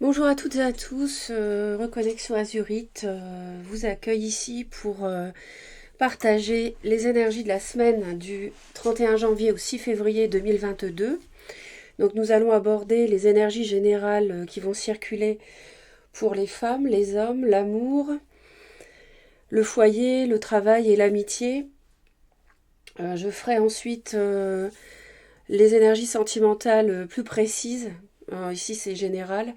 Bonjour à toutes et à tous, Reconnexion Azurite vous accueille ici pour partager les énergies de la semaine du 31 janvier au 6 février 2022. Donc nous allons aborder les énergies générales qui vont circuler pour les femmes, les hommes, l'amour, le foyer, le travail et l'amitié. Je ferai ensuite les énergies sentimentales plus précises. Ici c'est général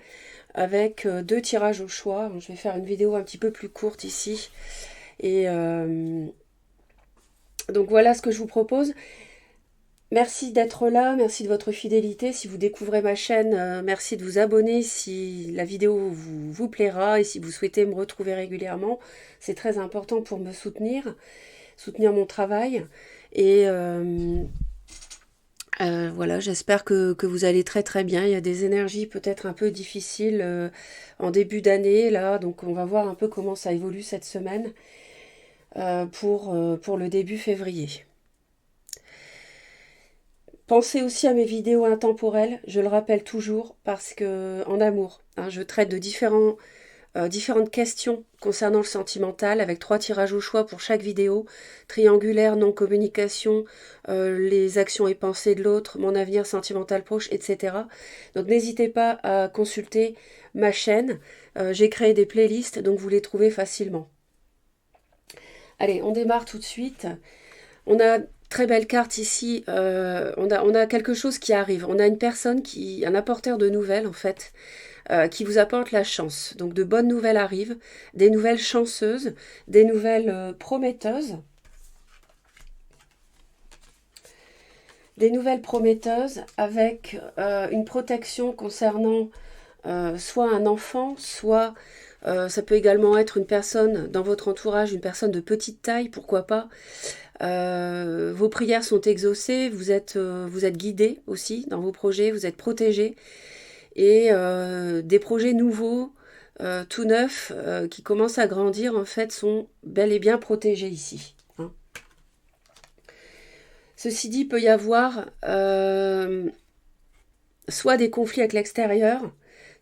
avec deux tirages au choix. Je vais faire une vidéo un petit peu plus courte ici. Et donc voilà ce que je vous propose. Merci d'être là, merci de votre fidélité. Si vous découvrez ma chaîne, merci de vous abonner si la vidéo vous plaira et si vous souhaitez me retrouver régulièrement. C'est très important pour me soutenir mon travail. Et voilà, j'espère que vous allez très très bien. Il y a des énergies peut-être un peu difficiles en début d'année, là, donc on va voir un peu comment ça évolue cette semaine pour le début février. Pensez aussi à mes vidéos intemporelles, je le rappelle toujours, parce que en amour, hein, je traite de différentes questions concernant le sentimental, avec 3 tirages au choix pour chaque vidéo, triangulaire, non-communication, les actions et pensées de l'autre, mon avenir sentimental proche, etc. Donc n'hésitez pas à consulter ma chaîne, j'ai créé des playlists, donc vous les trouvez facilement. Allez, on démarre tout de suite. On a très belle carte ici, on a quelque chose qui arrive, on a une personne, un apporteur de nouvelles en fait, qui vous apporte la chance. Donc de bonnes nouvelles arrivent, des nouvelles chanceuses, des nouvelles prometteuses. Des nouvelles prometteuses avec une protection concernant soit un enfant, soit ça peut également être une personne dans votre entourage, une personne de petite taille, pourquoi pas. Vos prières sont exaucées, vous êtes guidé aussi dans vos projets, vous êtes protégé. Et des projets nouveaux, tout neufs, qui commencent à grandir, en fait, sont bel et bien protégés ici. Hein. Ceci dit, il peut y avoir soit des conflits avec l'extérieur,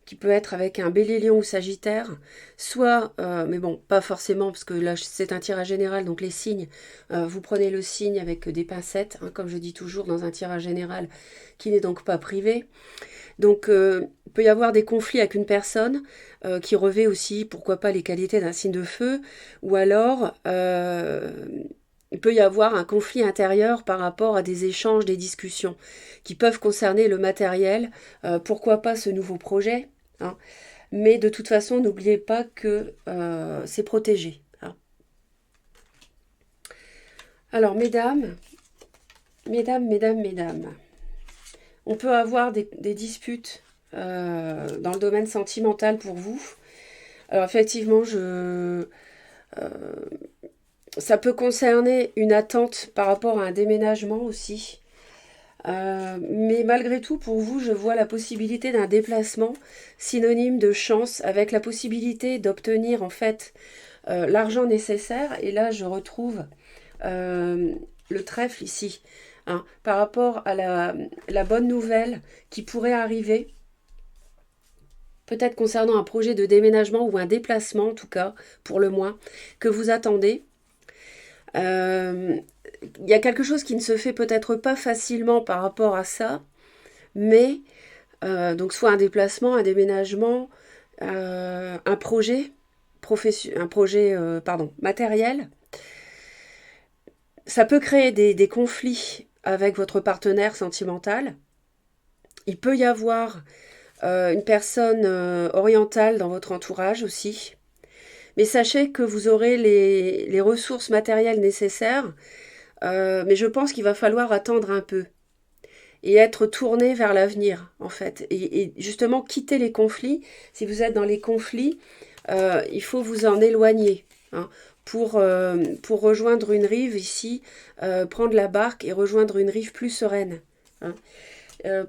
qui peut être avec un bélier, lion ou sagittaire, soit, mais bon, pas forcément, parce que là c'est un tirage général, donc les signes, vous prenez le signe avec des pincettes, hein, comme je dis toujours dans un tirage général, qui n'est donc pas privé. Donc, il peut y avoir des conflits avec une personne qui revêt aussi, pourquoi pas, les qualités d'un signe de feu, ou alors il peut y avoir un conflit intérieur par rapport à des échanges, des discussions qui peuvent concerner le matériel, pourquoi pas ce nouveau projet, hein. Mais de toute façon, n'oubliez pas que c'est protégé. Hein. Alors, mesdames, on peut avoir des disputes dans le domaine sentimental pour vous. Alors effectivement, ça peut concerner une attente par rapport à un déménagement aussi. Mais malgré tout, pour vous, je vois la possibilité d'un déplacement synonyme de chance, avec la possibilité d'obtenir en fait l'argent nécessaire. Et là, je retrouve le trèfle ici, hein, par rapport à la bonne nouvelle qui pourrait arriver, peut-être concernant un projet de déménagement ou un déplacement en tout cas, pour le moins, que vous attendez. Il y a quelque chose qui ne se fait peut-être pas facilement par rapport à ça, mais donc soit un déplacement, un déménagement, un projet, matériel. Ça peut créer des conflits avec votre partenaire sentimental. Il peut y avoir une personne orientale dans votre entourage aussi. Mais sachez que vous aurez les ressources matérielles nécessaires, mais je pense qu'il va falloir attendre un peu et être tourné vers l'avenir, en fait. Et justement, quitter les conflits. Si vous êtes dans les conflits, il faut vous en éloigner, hein, pour rejoindre une rive ici, prendre la barque et rejoindre une rive plus sereine. Hein.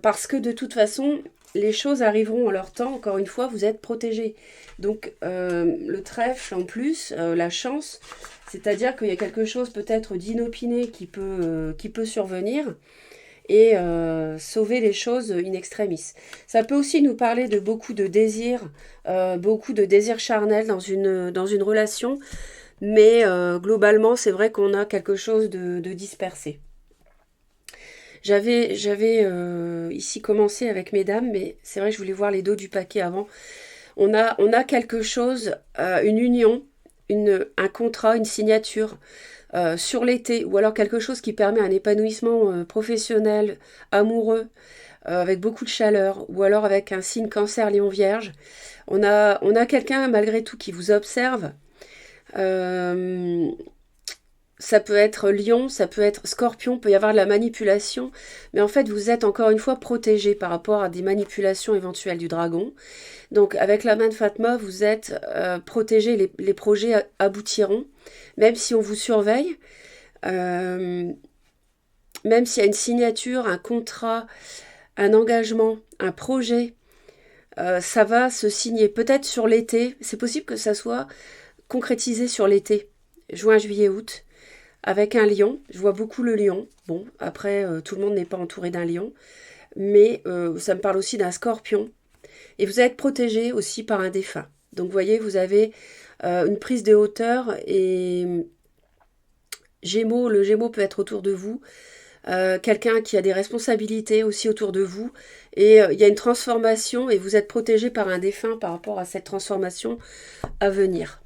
Parce que de toute façon, les choses arriveront en leur temps. Encore une fois, vous êtes protégé. Donc, le trèfle, en plus, la chance, c'est-à-dire qu'il y a quelque chose peut-être d'inopiné qui peut survenir. et sauver les choses in extremis. Ça peut aussi nous parler de beaucoup de désirs charnels dans une relation, mais globalement, c'est vrai qu'on a quelque chose de dispersé. J'avais ici commencé avec mesdames, mais c'est vrai que je voulais voir les dos du paquet avant. On a quelque chose, une union, un contrat, une signature sur l'été, ou alors quelque chose qui permet un épanouissement professionnel, amoureux, avec beaucoup de chaleur, ou alors avec un signe cancer, lion, vierge. On a quelqu'un malgré tout qui vous observe. Euh, Ça peut être lion, ça peut être scorpion, peut y avoir de la manipulation, mais en fait vous êtes encore une fois protégé par rapport à des manipulations éventuelles du dragon. Donc avec la main de Fatma, vous êtes protégé, les projets aboutiront, même si on vous surveille, euh, même s'il y a une signature, un contrat, un engagement, un projet, ça va se signer peut-être sur l'été, c'est possible que ça soit concrétisé sur l'été, juin, juillet, août. Avec un lion, je vois beaucoup le lion. Bon, après, tout le monde n'est pas entouré d'un lion. Mais ça me parle aussi d'un scorpion. Et vous allez être protégé aussi par un défunt. Donc, vous voyez, vous avez une prise de hauteur et Gémeaux, le Gémeaux peut être autour de vous. Quelqu'un qui a des responsabilités aussi autour de vous. Et il y a une transformation et vous êtes protégé par un défunt par rapport à cette transformation à venir.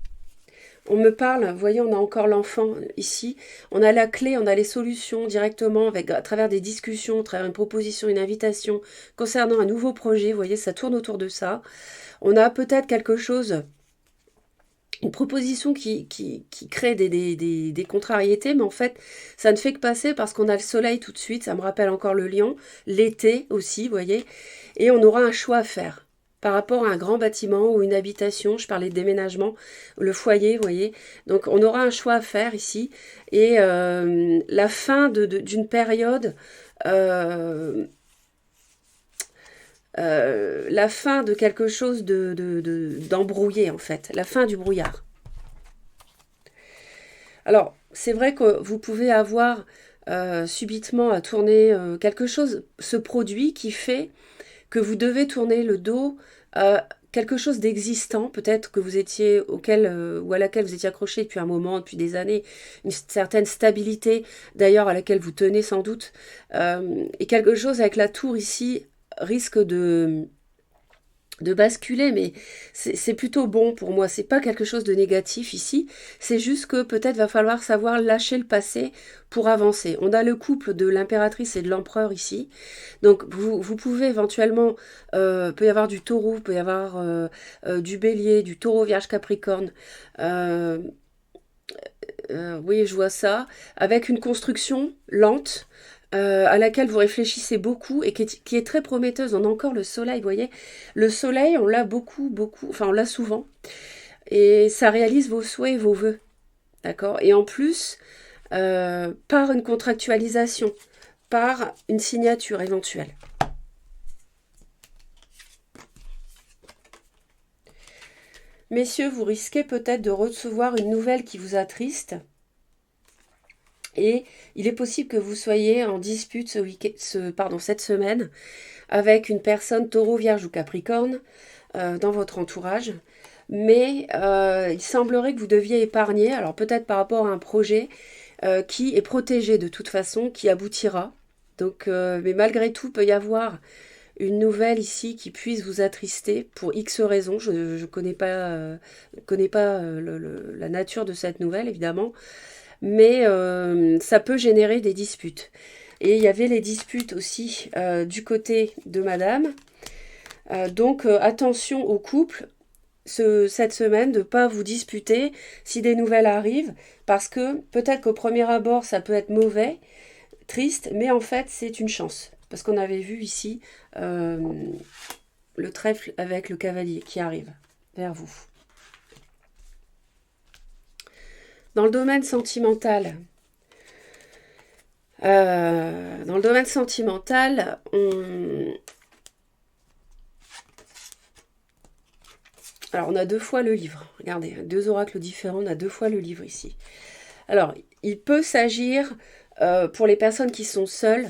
On me parle, vous voyez, on a encore l'enfant ici. On a la clé, on a les solutions directement à travers des discussions, à travers une proposition, une invitation concernant un nouveau projet. Vous voyez, ça tourne autour de ça. On a peut-être quelque chose, une proposition qui crée des contrariétés, mais en fait, ça ne fait que passer parce qu'on a le soleil tout de suite. Ça me rappelle encore le lion, l'été aussi, vous voyez. Et on aura un choix à faire par rapport à un grand bâtiment ou une habitation. Je parlais de déménagement, le foyer, vous voyez. Donc on aura un choix à faire ici. Et la fin d'une période, euh, la fin de quelque chose d'embrouillé en fait, la fin du brouillard. Alors c'est vrai que vous pouvez avoir subitement à tourner quelque chose, ce produit qui fait que vous devez tourner le dos à quelque chose d'existant, peut-être que vous étiez auquel ou à laquelle vous étiez accroché depuis un moment, depuis des années, une certaine stabilité d'ailleurs à laquelle vous tenez sans doute, et quelque chose avec la tour ici risque de basculer, mais c'est plutôt bon pour moi. C'est pas quelque chose de négatif ici. C'est juste que peut-être va falloir savoir lâcher le passé pour avancer. On a le couple de l'impératrice et de l'empereur ici. Donc vous pouvez éventuellement, peut y avoir du taureau, peut y avoir du bélier, du taureau, vierge, capricorne. Euh, oui, je vois ça. Avec une construction lente. À laquelle vous réfléchissez beaucoup et qui est très prometteuse. On a encore le soleil, vous voyez. Le soleil, on l'a beaucoup, beaucoup, enfin on l'a souvent. Et ça réalise vos souhaits et vos vœux. D'accord. Et en plus, par une contractualisation, par une signature éventuelle. Messieurs, vous risquez peut-être de recevoir une nouvelle qui vous attriste. Et il est possible que vous soyez en dispute cette semaine avec une personne taureau, vierge ou capricorne dans votre entourage. Mais il semblerait que vous deviez épargner, alors peut-être par rapport à un projet qui est protégé de toute façon, qui aboutira. Donc, mais malgré tout, peut y avoir une nouvelle ici qui puisse vous attrister pour X raisons. Je ne connais pas la nature de cette nouvelle, évidemment. Mais ça peut générer des disputes. Et il y avait les disputes aussi du côté de madame. Donc attention au couple cette semaine de ne pas vous disputer si des nouvelles arrivent, parce que peut-être qu'au premier abord ça peut être mauvais, triste, mais en fait c'est une chance. Parce qu'on avait vu ici le trèfle avec le cavalier qui arrive vers vous. Dans le domaine sentimental, alors on a deux fois le livre. Regardez, deux oracles différents, on a deux fois le livre ici. Alors, il peut s'agir, pour les personnes qui sont seules,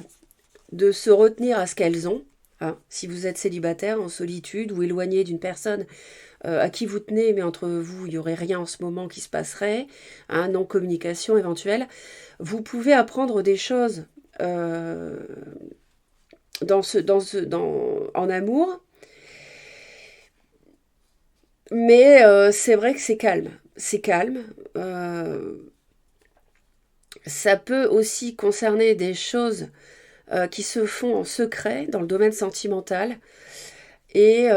de se retenir à ce qu'elles ont. Hein. Si vous êtes célibataire, en solitude ou éloigné d'une personne à qui vous tenez, mais entre vous, il n'y aurait rien en ce moment qui se passerait, hein, non-communication éventuelle, vous pouvez apprendre des choses en amour, mais c'est vrai que c'est calme. C'est calme. Ça peut aussi concerner des choses qui se font en secret dans le domaine sentimental. Et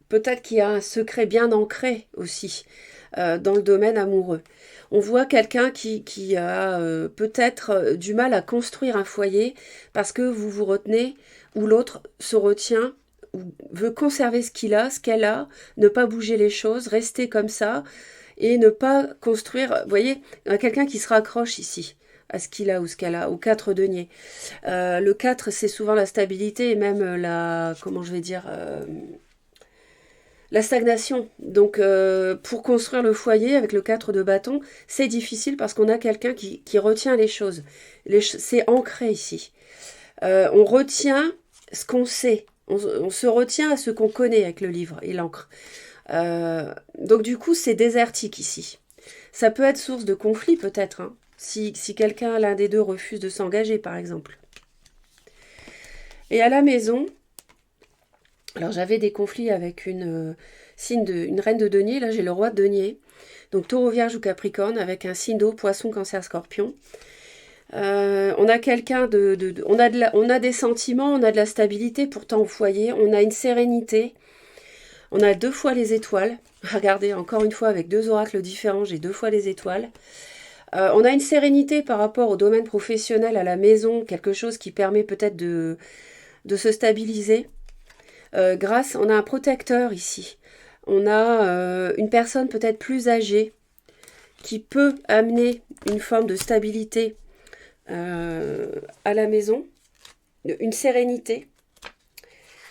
peut-être qu'il y a un secret bien ancré aussi dans le domaine amoureux. On voit quelqu'un qui a peut-être du mal à construire un foyer parce que vous vous retenez ou l'autre se retient ou veut conserver ce qu'il a, ce qu'elle a, ne pas bouger les choses, rester comme ça et ne pas construire. Vous voyez, il y a quelqu'un qui se raccroche ici à ce qu'il a ou ce qu'elle a, au 4 deniers. Le 4, c'est souvent la stabilité et même la, comment je vais dire, la stagnation. Donc, pour construire le foyer avec le 4 de bâton, c'est difficile parce qu'on a quelqu'un qui retient les choses. C'est ancré ici. On retient ce qu'on sait. On se retient à ce qu'on connaît avec le livre et l'encre. Donc, du coup, c'est désertique ici. Ça peut être source de conflit, peut-être, hein, si quelqu'un, l'un des deux, refuse de s'engager, par exemple. Et à la maison, alors j'avais des conflits avec une reine de denier, là j'ai le roi de denier, donc taureau, vierge ou capricorne, avec un signe d'eau, poisson, cancer, scorpion. On a quelqu'un on a des sentiments, on a de la stabilité pourtant au foyer, on a une sérénité, on a 2 fois les étoiles. Regardez, encore une fois, avec 2 oracles différents, j'ai 2 fois les étoiles. On a une sérénité par rapport au domaine professionnel, à la maison, quelque chose qui permet peut-être de se stabiliser. On a un protecteur ici. On a une personne peut-être plus âgée qui peut amener une forme de stabilité à la maison, une sérénité.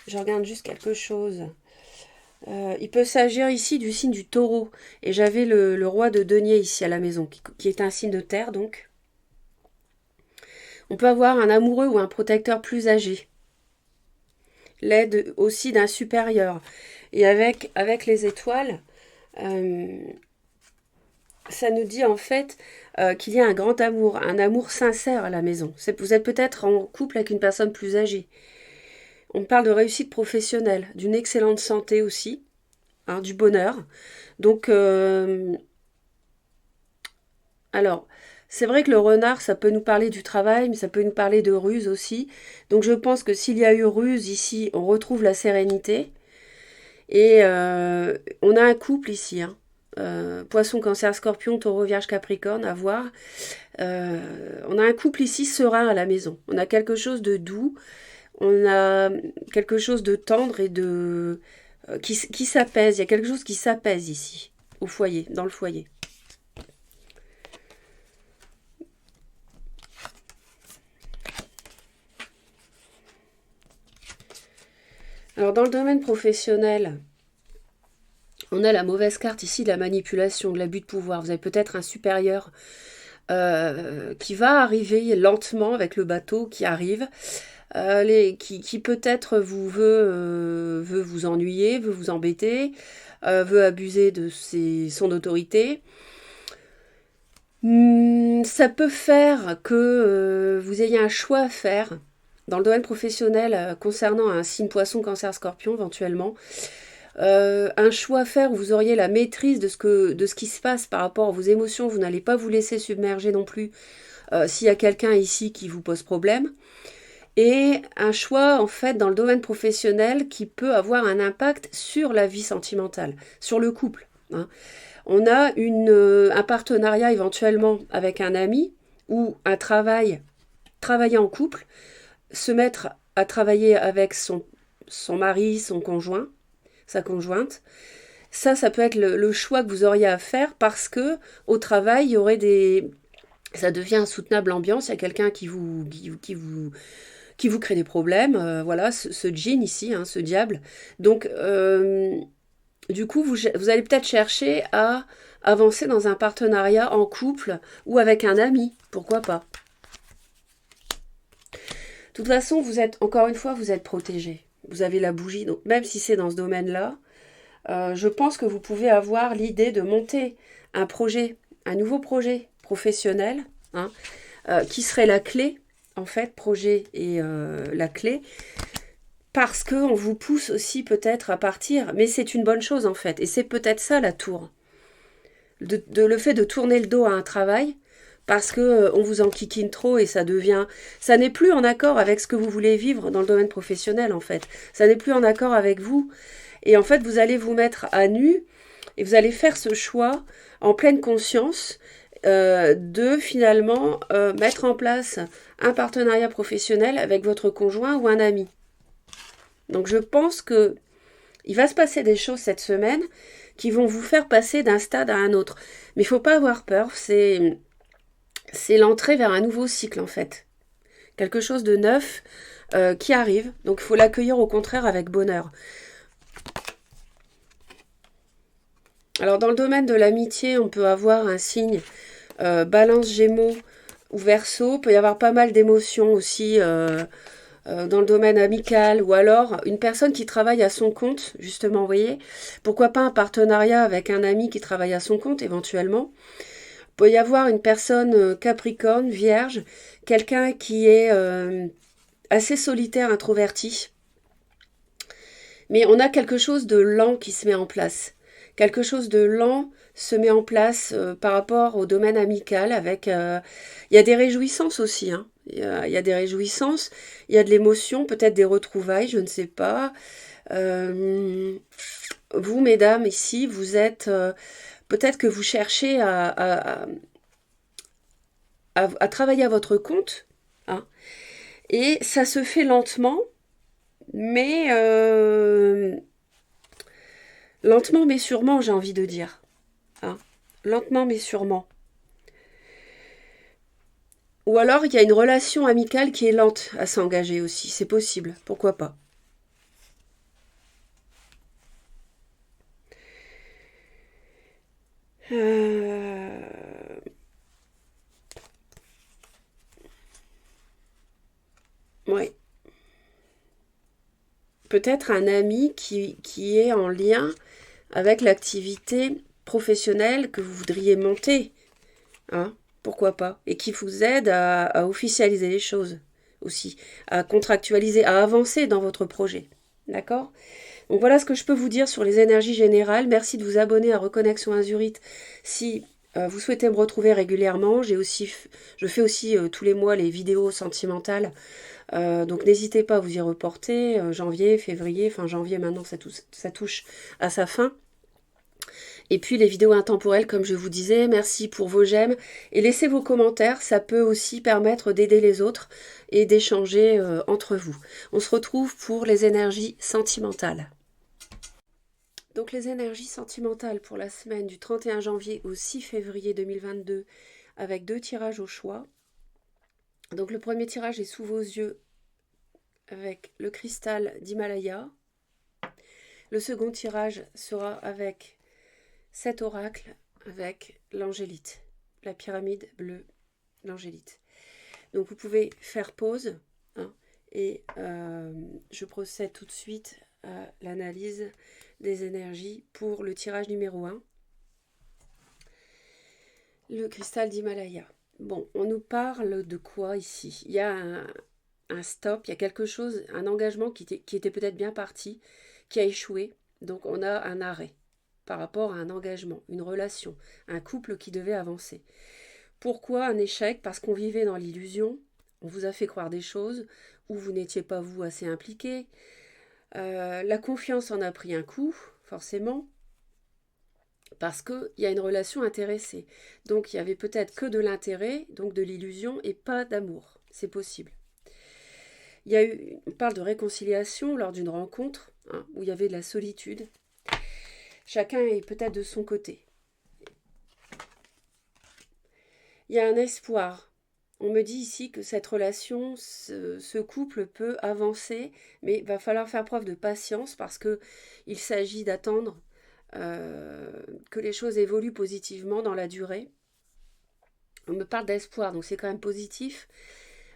Je regarde juste quelque chose. Il peut s'agir ici du signe du taureau. Et j'avais le roi de denier ici à la maison, qui est un signe de terre donc. On peut avoir un amoureux ou un protecteur plus âgé. L'aide aussi d'un supérieur. Et avec les étoiles, ça nous dit en fait qu'il y a un grand amour, un amour sincère à la maison. Vous êtes peut-être en couple avec une personne plus âgée. On parle de réussite professionnelle, d'une excellente santé aussi, hein, du bonheur. Donc, alors, c'est vrai que le renard, ça peut nous parler du travail, mais ça peut nous parler de ruse aussi. Donc, je pense que s'il y a eu ruse ici, on retrouve la sérénité. Et on a un couple ici, hein. Poisson, cancer, scorpion, taureau, vierge, capricorne, à voir. On a un couple ici serein à la maison. On a quelque chose de doux. On a quelque chose de tendre et qui s'apaise. Il y a quelque chose qui s'apaise ici, au foyer, dans le foyer. Alors, dans le domaine professionnel, on a la mauvaise carte ici de la manipulation, de l'abus de pouvoir. Vous avez peut-être un supérieur qui va arriver lentement avec le bateau qui arrive, qui peut-être veut vous ennuyer, veut vous embêter, veut abuser de son autorité. Ça peut faire que vous ayez un choix à faire dans le domaine professionnel concernant un signe poisson, cancer, scorpion éventuellement. Un choix à faire où vous auriez la maîtrise de ce qui se passe par rapport à vos émotions. Vous n'allez pas vous laisser submerger non plus s'il y a quelqu'un ici qui vous pose problème. Et un choix en fait dans le domaine professionnel qui peut avoir un impact sur la vie sentimentale, sur le couple, hein. On a un partenariat éventuellement avec un ami ou un travailler en couple, se mettre à travailler avec son mari, son conjoint, sa conjointe. Ça peut être le choix que vous auriez à faire parce que au travail, il y aurait ça devient insoutenable l'ambiance, il y a quelqu'un qui vous crée des problèmes, voilà, ce djinn ici, hein, ce diable. Donc, du coup, vous allez peut-être chercher à avancer dans un partenariat en couple ou avec un ami, pourquoi pas. De toute façon, vous êtes, encore une fois, vous êtes protégé. Vous avez la bougie, donc même si c'est dans ce domaine-là, je pense que vous pouvez avoir l'idée de monter un projet, un nouveau projet professionnel, hein, qui serait la clé, en fait, projet et la clé, parce qu'on vous pousse aussi peut-être à partir, mais c'est une bonne chose en fait, et c'est peut-être ça la tour, le fait de tourner le dos à un travail, parce que on vous enquiquine trop et ça n'est plus en accord avec ce que vous voulez vivre dans le domaine professionnel en fait, ça n'est plus en accord avec vous, et en fait vous allez vous mettre à nu, et vous allez faire ce choix en pleine conscience de finalement mettre en place un partenariat professionnel avec votre conjoint ou un ami. Donc je pense que il va se passer des choses cette semaine qui vont vous faire passer d'un stade à un autre. Mais il ne faut pas avoir peur, c'est l'entrée vers un nouveau cycle en fait. Quelque chose de neuf qui arrive. Donc il faut l'accueillir au contraire avec bonheur. Alors dans le domaine de l'amitié, on peut avoir un signe Balance, Gémeaux ou Verseau. Il peut y avoir pas mal d'émotions aussi dans le domaine amical, ou alors une personne qui travaille à son compte, justement, vous voyez, pourquoi pas un partenariat avec un ami qui travaille à son compte éventuellement. Il peut y avoir une personne Capricorne, Vierge, quelqu'un qui est assez solitaire, introverti, mais on a quelque chose de lent qui se met en place. Quelque chose de lent se met en place par rapport au domaine amical avec... il y a des réjouissances aussi, hein. Il y a des réjouissances, il y a de l'émotion, peut-être des retrouvailles, je ne sais pas. Vous, mesdames, ici, vous êtes... peut-être que vous cherchez à travailler à votre compte, hein, et ça se fait lentement, mais... lentement mais sûrement, j'ai envie de dire. Hein. Lentement mais sûrement. Ou alors il y a une relation amicale qui est lente à s'engager aussi. C'est possible. Pourquoi pas. Ouais. Peut-être un ami qui est en lien avec l'activité professionnelle que vous voudriez monter. Hein, pourquoi pas. Et qui vous aide à officialiser les choses aussi, à contractualiser, à avancer dans votre projet. D'accord? Donc voilà ce que je peux vous dire sur les énergies générales. Merci de vous abonner à Reconnexion Azurite si vous souhaitez me retrouver régulièrement. Je fais aussi tous les mois les vidéos sentimentales. Donc n'hésitez pas à vous y reporter. Janvier, février, fin janvier maintenant ça touche à sa fin. Et puis les vidéos intemporelles, comme je vous disais, merci pour vos j'aime. Et laissez vos commentaires, ça peut aussi permettre d'aider les autres et d'échanger entre vous. On se retrouve pour les énergies sentimentales. Donc les énergies sentimentales pour la semaine du 31 janvier au 6 février 2022 avec 2 tirages au choix. Donc le premier tirage est sous vos yeux avec le cristal d'Himalaya. Le second tirage sera avec cet oracle avec l'angélite, la pyramide bleue, l'angélite. Donc vous pouvez faire pause hein, et je procède tout de suite à l'analyse des énergies pour le tirage numéro 1. Le cristal d'Himalaya. Bon, on nous parle de quoi ici? Il y a un stop, il y a quelque chose, un engagement qui était peut-être bien parti, qui a échoué. Donc on a un arrêt par rapport à un engagement, une relation, un couple qui devait avancer. Pourquoi un échec? Parce qu'on vivait dans l'illusion, on vous a fait croire des choses, ou vous n'étiez pas vous assez impliqué. La confiance en a pris un coup, forcément, parce qu'il y a une relation intéressée. Donc il y avait peut-être que de l'intérêt, donc de l'illusion, et pas d'amour. C'est possible. On parle de réconciliation lors d'une rencontre, hein, où il y avait de la solitude. Chacun est peut-être de son côté. Il y a un espoir. On me dit ici que cette relation, ce couple peut avancer, mais il va falloir faire preuve de patience parce qu'il s'agit d'attendre que les choses évoluent positivement dans la durée. On me parle d'espoir, donc c'est quand même positif.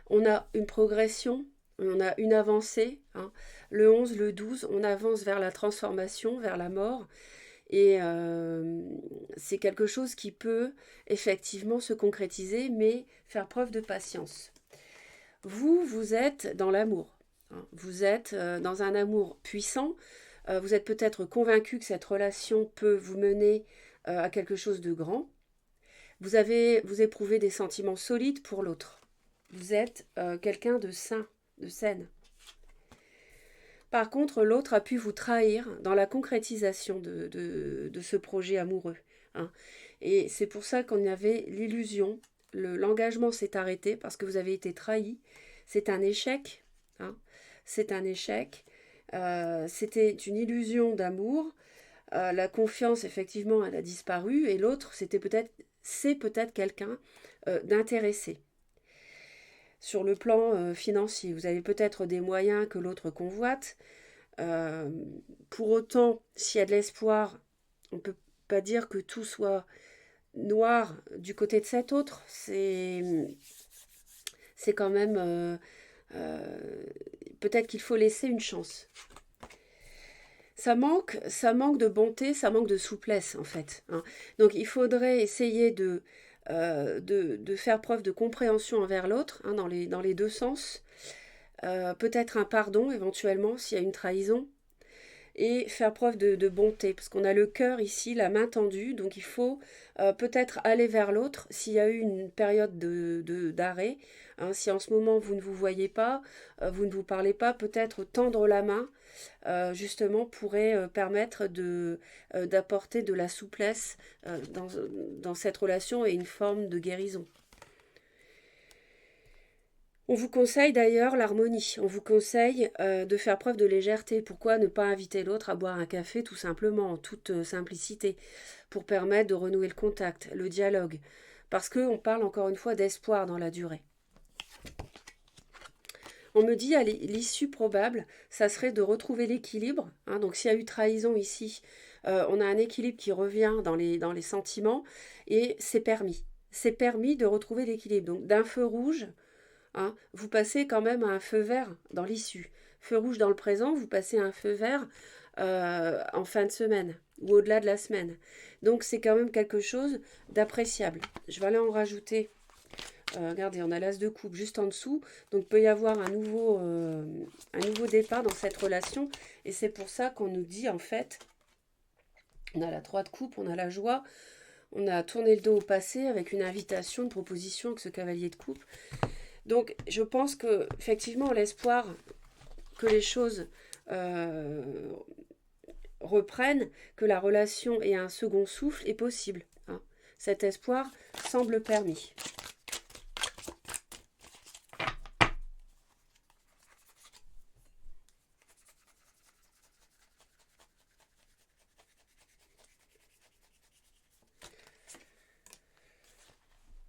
On a une progression On a une avancée, hein. Le 11, le 12, on avance vers la transformation, vers la mort. Et c'est quelque chose qui peut effectivement se concrétiser, mais faire preuve de patience. Vous êtes dans l'amour, hein. Vous êtes dans un amour puissant. Vous êtes peut-être convaincu que cette relation peut vous mener à quelque chose de grand. Vous éprouvez des sentiments solides pour l'autre. Vous êtes quelqu'un de sain, de saine. Par contre, l'autre a pu vous trahir dans la concrétisation de ce projet amoureux, hein. Et c'est pour ça qu'on avait l'illusion, l'engagement s'est arrêté parce que vous avez été trahi. C'est un échec, hein. C'est un échec. C'était une illusion d'amour. La confiance, effectivement, elle a disparu. Et l'autre, c'est peut-être quelqu'un d'intéressé. Sur le plan financier, vous avez peut-être des moyens que l'autre convoite. Euh, pour autant, s'il y a de l'espoir, on ne peut pas dire que tout soit noir du côté de cet autre. C'est quand même... peut-être qu'il faut laisser une chance. Ça manque de bonté, ça manque de souplesse en fait, hein. Donc il faudrait essayer de faire preuve de compréhension envers l'autre, hein, dans les deux sens. Peut-être un pardon éventuellement s'il y a une trahison. Et faire preuve de bonté, parce qu'on a le cœur ici, la main tendue, donc il faut peut-être aller vers l'autre s'il y a eu une période d'arrêt, hein. Si en ce moment vous ne vous voyez pas, vous ne vous parlez pas, peut-être tendre la main, justement, pourrait permettre d'apporter de la souplesse dans cette relation et une forme de guérison. On vous conseille d'ailleurs l'harmonie. On vous conseille de faire preuve de légèreté. Pourquoi ne pas inviter l'autre à boire un café tout simplement, en toute simplicité, pour permettre de renouer le contact, le dialogue. Parce qu'on parle encore une fois d'espoir dans la durée. On me dit à l'issue probable, ça serait de retrouver l'équilibre, hein. Donc s'il y a eu trahison ici, on a un équilibre qui revient dans les sentiments et c'est permis. C'est permis de retrouver l'équilibre. Donc d'un feu rouge, hein, vous passez quand même à un feu vert dans l'issue. Feu rouge dans le présent, vous passez à un feu vert en fin de semaine ou au-delà de la semaine. Donc c'est quand même quelque chose d'appréciable. Je vais aller en rajouter. Regardez, on a l'as de coupe juste en dessous. Donc il peut y avoir un nouveau départ dans cette relation. Et c'est pour ça qu'on nous dit en fait, on a la 3 de coupe, on a la joie. On a tourné le dos au passé avec une invitation, une proposition avec ce cavalier de coupe. Donc, je pense que effectivement, l'espoir que les choses reprennent, que la relation ait un second souffle est possible, hein. Cet espoir semble permis.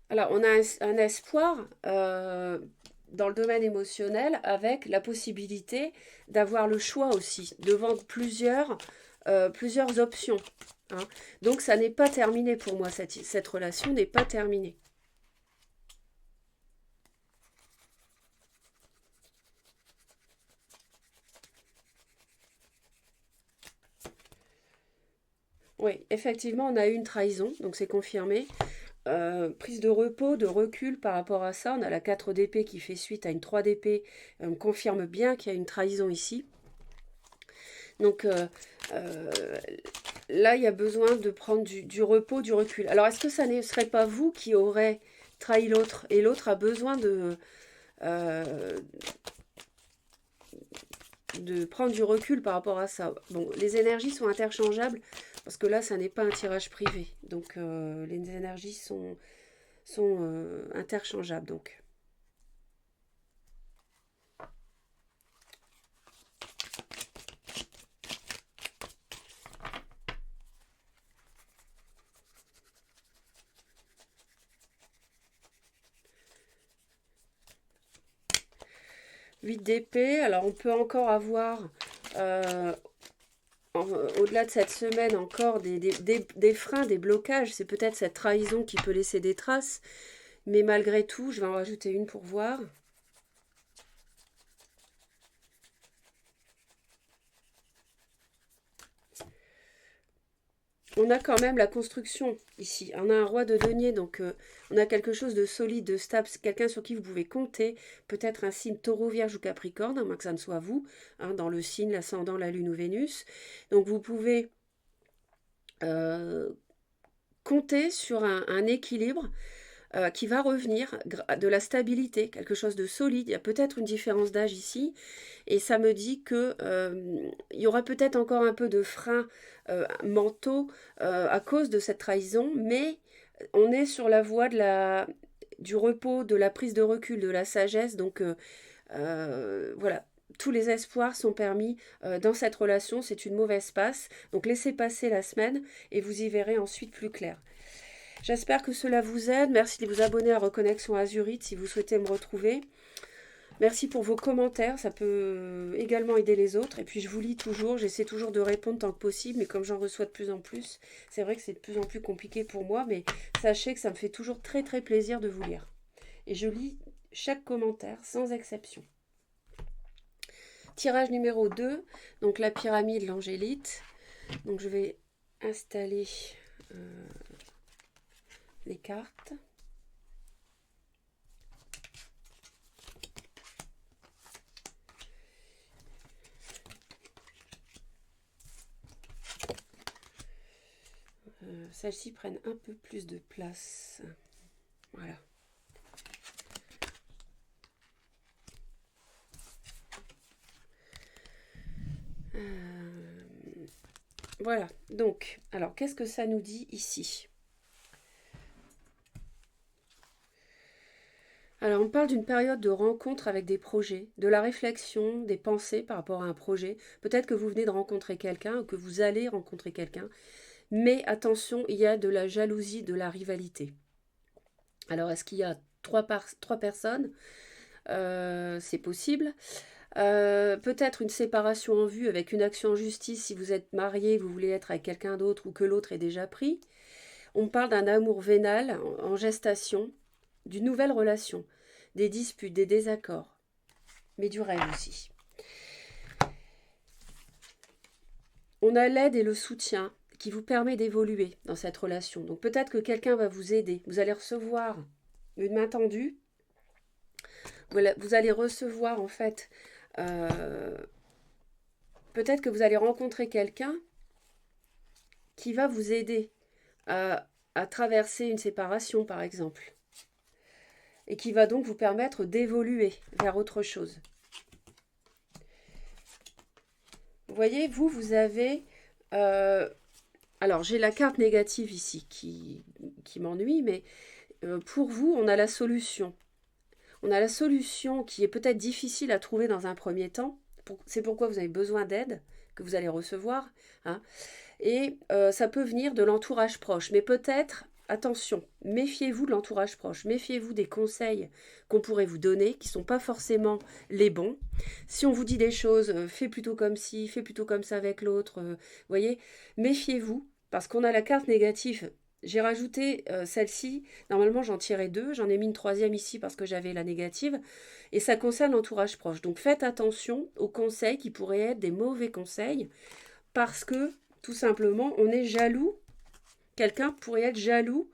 Alors, on a un espoir dans le domaine émotionnel avec la possibilité d'avoir le choix aussi, devant plusieurs options, hein. Donc, ça n'est pas terminé pour moi, cette relation n'est pas terminée. Oui, effectivement, on a eu une trahison, donc c'est confirmé. Prise de repos, de recul par rapport à ça. On a la 4 d'épée qui fait suite à une 3 d'épée. On confirme bien qu'il y a une trahison ici. Donc euh, là, il y a besoin de prendre du repos, du recul. Alors, est-ce que ça ne serait pas vous qui aurez trahi l'autre et l'autre a besoin euh, de prendre du recul par rapport à ça? Bon, les énergies sont interchangeables parce que là, ça n'est pas un tirage privé. Donc, les énergies sont interchangeables. Donc, huit d'épée. Alors, on peut encore avoir, au-delà de cette semaine, encore des freins, des blocages. C'est peut-être cette trahison qui peut laisser des traces. Mais malgré tout, je vais en rajouter une pour voir. on a quand même la construction ici. On a un roi de denier, donc on a quelque chose de solide, de stable, quelqu'un sur qui vous pouvez compter. Peut-être un signe taureau, vierge ou capricorne, à moins que ça ne soit vous, hein, dans le signe, l'ascendant, la lune ou Vénus. Donc vous pouvez compter sur un équilibre qui va revenir, de la stabilité, quelque chose de solide. Il y a peut-être une différence d'âge ici, et ça me dit que il y aura peut-être encore un peu de freins mentaux à cause de cette trahison, mais on est sur la voie du repos, de la prise de recul, de la sagesse, donc voilà. Tous les espoirs sont permis dans cette relation, c'est une mauvaise passe, donc laissez passer la semaine et vous y verrez ensuite plus clair. J'espère que cela vous aide. Merci de vous abonner à Reconnexion Azurite si vous souhaitez me retrouver. Merci pour vos commentaires, ça peut également aider les autres. Et puis je vous lis toujours, j'essaie toujours de répondre tant que possible, mais comme j'en reçois de plus en plus, c'est vrai que c'est de plus en plus compliqué pour moi, mais sachez que ça me fait toujours très très plaisir de vous lire. Et je lis chaque commentaire sans exception. Tirage numéro 2, donc la pyramide, l'angélite. Donc je vais installer les cartes. Celles-ci prennent un peu plus de place. Voilà. Voilà. Donc, alors, qu'est-ce que ça nous dit ici? Alors, on parle d'une période de rencontre avec des projets, de la réflexion, des pensées par rapport à un projet. Peut-être que vous venez de rencontrer quelqu'un ou que vous allez rencontrer quelqu'un. Mais attention, il y a de la jalousie, de la rivalité. Alors, est-ce qu'il y a trois personnes? C'est possible. Peut-être une séparation en vue avec une action en justice si vous êtes marié, vous voulez être avec quelqu'un d'autre ou que l'autre est déjà pris. On parle d'un amour vénal en gestation, d'une nouvelle relation, des disputes, des désaccords, mais du rêve aussi. On a l'aide et le soutien qui vous permet d'évoluer dans cette relation. Donc peut-être que quelqu'un va vous aider. Vous allez recevoir une main tendue. Vous allez recevoir en fait... peut-être que vous allez rencontrer quelqu'un qui va vous aider à traverser une séparation par exemple. Et qui va donc vous permettre d'évoluer vers autre chose. Vous voyez, vous avez... alors, j'ai la carte négative ici qui m'ennuie, mais pour vous, on a la solution. On a la solution qui est peut-être difficile à trouver dans un premier temps. C'est pourquoi vous avez besoin d'aide, que vous allez recevoir. Hein. Et ça peut venir de l'entourage proche. Mais peut-être, attention, méfiez-vous de l'entourage proche. Méfiez-vous des conseils qu'on pourrait vous donner, qui ne sont pas forcément les bons. Si on vous dit des choses, fais plutôt comme ci, fais plutôt comme ça avec l'autre. Voyez, méfiez-vous, parce qu'on a la carte négative. J'ai rajouté celle-ci, normalement j'en tirais 2, j'en ai mis une 3e ici parce que j'avais la négative, et ça concerne l'entourage proche. Donc faites attention aux conseils qui pourraient être des mauvais conseils, parce que tout simplement on est jaloux, quelqu'un pourrait être jaloux,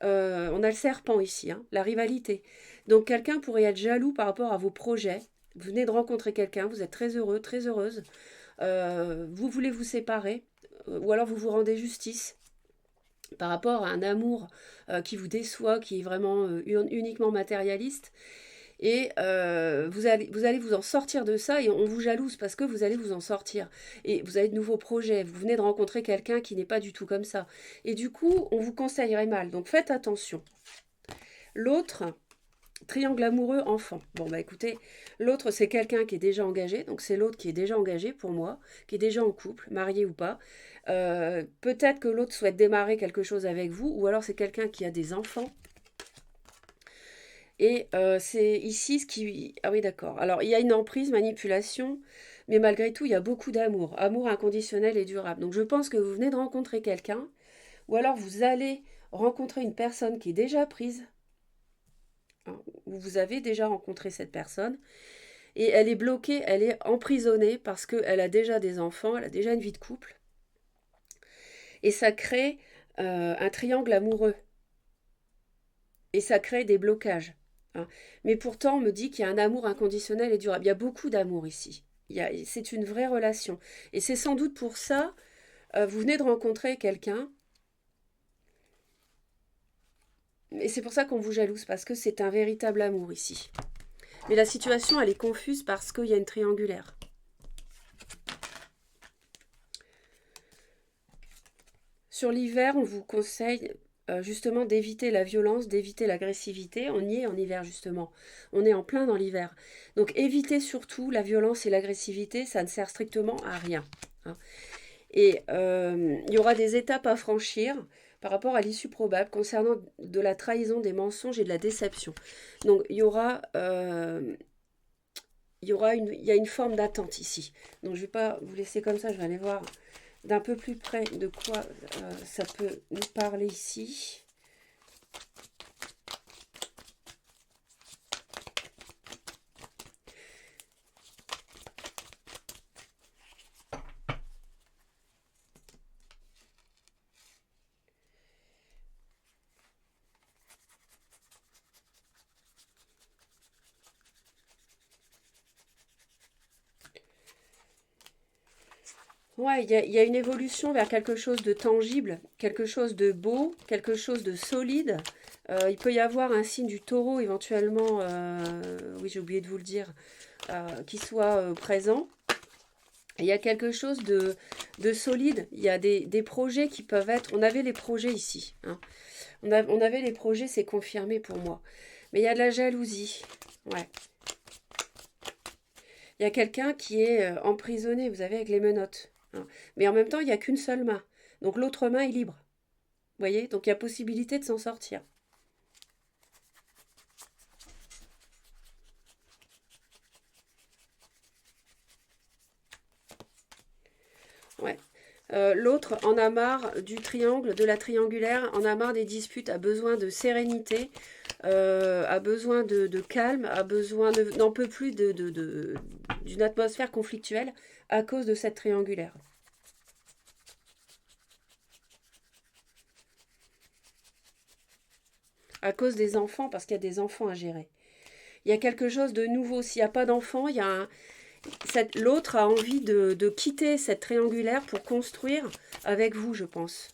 on a le serpent ici, hein, la rivalité. Donc quelqu'un pourrait être jaloux par rapport à vos projets, vous venez de rencontrer quelqu'un, vous êtes très heureux, très heureuse, vous voulez vous séparer, ou alors vous vous rendez justice, par rapport à un amour qui vous déçoit, qui est vraiment uniquement matérialiste. Et vous allez vous en sortir de ça et on vous jalouse parce que vous allez vous en sortir. Et vous avez de nouveaux projets, vous venez de rencontrer quelqu'un qui n'est pas du tout comme ça. Et du coup, on vous conseillerait mal. Donc faites attention. L'autre, triangle amoureux enfant. Bon bah écoutez, l'autre c'est quelqu'un qui est déjà engagé, donc c'est l'autre qui est déjà engagé pour moi, qui est déjà en couple, marié ou pas. Peut-être que l'autre souhaite démarrer quelque chose avec vous, ou alors c'est quelqu'un qui a des enfants. Et c'est ici ce qui... Ah oui d'accord, alors il y a une emprise, manipulation, mais malgré tout il y a beaucoup d'amour, amour inconditionnel et durable. Donc je pense que vous venez de rencontrer quelqu'un, ou alors vous allez rencontrer une personne qui est déjà prise, où vous avez déjà rencontré cette personne, et elle est bloquée, elle est emprisonnée parce qu'elle a déjà des enfants, elle a déjà une vie de couple. Et ça crée un triangle amoureux. Et ça crée des blocages. Hein. Mais pourtant, on me dit qu'il y a un amour inconditionnel et durable. Il y a beaucoup d'amour ici. C'est une vraie relation. Et c'est sans doute pour ça, vous venez de rencontrer quelqu'un. Et c'est pour ça qu'on vous jalouse, parce que c'est un véritable amour ici. Mais la situation, elle est confuse parce qu'il y a une triangulaire. Sur l'hiver, on vous conseille justement d'éviter la violence, d'éviter l'agressivité. On y est en hiver justement. On est en plein dans l'hiver. Donc évitez surtout la violence et l'agressivité, ça ne sert strictement à rien. Hein. Et il y aura des étapes à franchir par rapport à l'issue probable concernant de la trahison, des mensonges et de la déception. Donc il y a une forme d'attente ici. Donc je ne vais pas vous laisser comme ça, je vais aller voir d'un peu plus près de quoi ça peut nous parler ici. Ouais, il y a une évolution vers quelque chose de tangible, quelque chose de beau, quelque chose de solide. Il peut y avoir un signe du taureau éventuellement, oui j'ai oublié de vous le dire, qui soit présent. Il y a quelque chose de solide. Il y a des projets qui peuvent être... On avait les projets ici. Hein. On avait les projets, c'est confirmé pour moi. Mais il y a de la jalousie. Ouais. Il y a quelqu'un qui est emprisonné, vous savez, avec les menottes. Hein. Mais en même temps, il n'y a qu'une seule main. Donc l'autre main est libre. Vous voyez? Donc il y a possibilité de s'en sortir. Ouais. L'autre en a marre du triangle, de la triangulaire, en a marre des disputes, a besoin de sérénité, a besoin de calme, n'en peut plus d'une atmosphère conflictuelle à cause de cette triangulaire. À cause des enfants, parce qu'il y a des enfants à gérer. Il y a quelque chose de nouveau. S'il n'y a pas d'enfants, l'autre a envie de quitter cette triangulaire pour construire avec vous, je pense.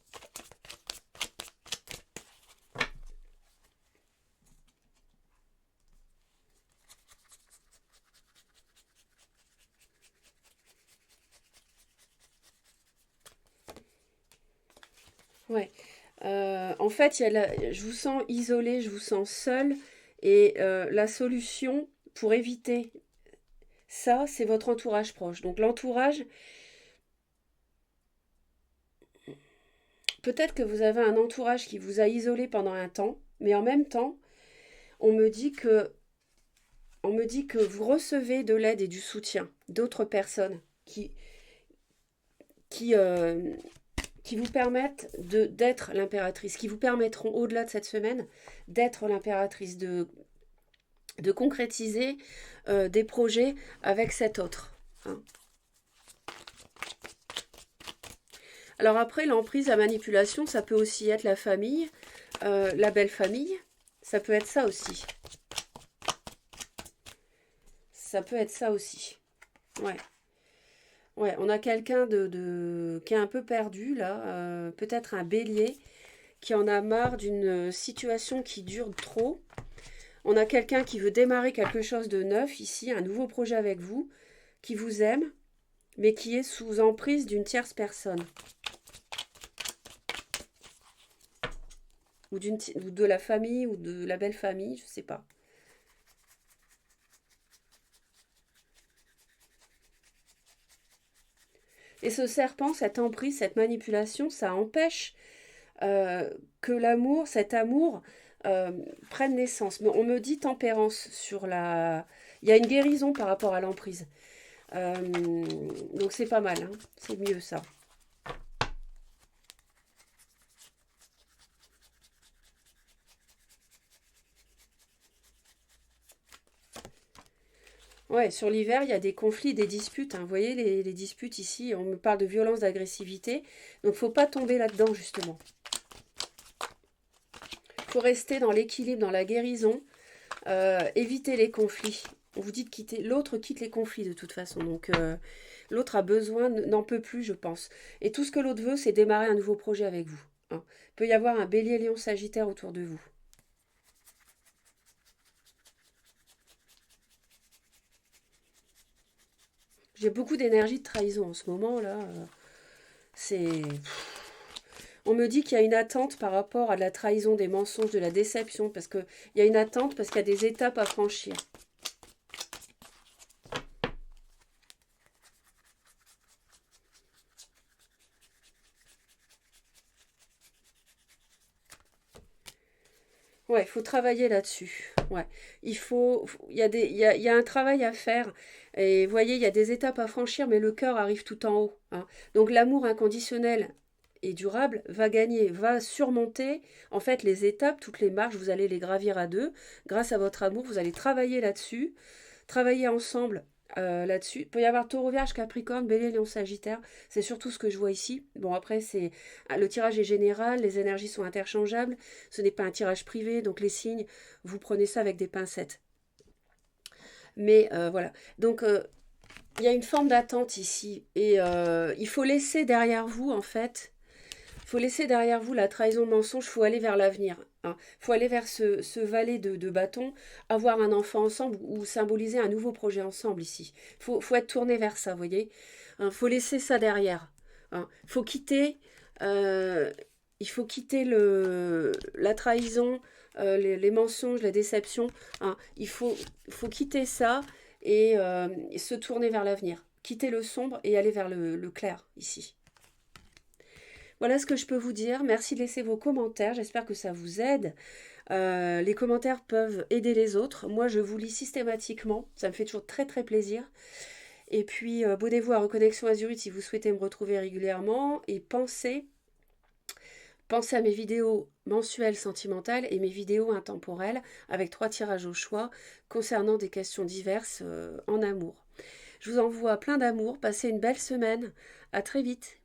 Ouais. En fait, je vous sens isolé, je vous sens seul. Et la solution pour éviter ça, c'est votre entourage proche. Donc l'entourage, peut-être que vous avez un entourage qui vous a isolé pendant un temps, mais en même temps, on me dit que, on me dit que vous recevez de l'aide et du soutien d'autres personnes qui, euh, qui vous permettent d'être l'impératrice, qui vous permettront, au-delà de cette semaine, d'être l'impératrice, de concrétiser des projets avec cet autre. Hein. Alors après, l'emprise, la manipulation, ça peut aussi être la famille, la belle famille, ça peut être ça aussi. Ça peut être ça aussi. Ouais. Ouais, on a quelqu'un qui est un peu perdu là, peut-être un bélier qui en a marre d'une situation qui dure trop. On a quelqu'un qui veut démarrer quelque chose de neuf ici, un nouveau projet avec vous, qui vous aime, mais qui est sous emprise d'une tierce personne. Ou de la famille, ou de la belle famille, je sais pas. Et ce serpent, cette emprise, cette manipulation, ça empêche que l'amour, cet amour, prenne naissance. Mais on me dit tempérance sur la... Il y a une guérison par rapport à l'emprise. Donc c'est pas mal, hein. C'est mieux ça. Ouais, sur l'hiver, il y a des conflits, des disputes, hein. Vous voyez, les disputes ici, on me parle de violence, d'agressivité. Donc, faut pas tomber là-dedans, justement. Il faut rester dans l'équilibre, dans la guérison, éviter les conflits. On vous dit de quitter, l'autre quitte les conflits de toute façon. Donc, l'autre a besoin, n'en peut plus, je pense. Et tout ce que l'autre veut, c'est démarrer un nouveau projet avec vous, hein. Il peut y avoir un bélier, lion, sagittaire autour de vous. J'ai beaucoup d'énergie de trahison en ce moment, là. C'est... On me dit qu'il y a une attente par rapport à la trahison, des mensonges, de la déception, parce qu'il y a une attente, parce qu'il y a des étapes à franchir. Ouais, il faut travailler là-dessus. Ouais, il y a un travail à faire. Et vous voyez, il y a des étapes à franchir, mais le cœur arrive tout en haut, hein. Donc l'amour inconditionnel et durable va gagner, va surmonter en fait les étapes, toutes les marches, vous allez les gravir à deux. Grâce à votre amour, vous allez travailler là-dessus, travailler ensemble là-dessus. Il peut y avoir taureau, vierge, capricorne, bélier, lion, sagittaire. C'est surtout ce que je vois ici. Bon, après, le tirage est général, les énergies sont interchangeables. Ce n'est pas un tirage privé, donc les signes, vous prenez ça avec des pincettes. Mais voilà. Donc, il y a une forme d'attente ici. Et il faut laisser derrière vous, en fait, faut laisser derrière vous la trahison, le mensonge, faut aller vers l'avenir, hein. Faut aller vers ce valet de bâton, avoir un enfant ensemble ou symboliser un nouveau projet ensemble ici. Faut être tourné vers ça, vous voyez. Hein, faut laisser ça derrière, hein. Euh, il faut quitter la trahison, les mensonges, la déception, hein. Faut quitter ça et se tourner vers l'avenir. Quitter le sombre et aller vers le clair ici. Voilà ce que je peux vous dire. Merci de laisser vos commentaires. J'espère que ça vous aide. Les commentaires peuvent aider les autres. Moi, je vous lis systématiquement. Ça me fait toujours très très plaisir. Et puis, abonnez-vous à Reconnexion Azurite si vous souhaitez me retrouver régulièrement. Et pensez à mes vidéos mensuelles sentimentales et mes vidéos intemporelles avec 3 tirages au choix concernant des questions diverses en amour. Je vous envoie plein d'amour. Passez une belle semaine. À très vite.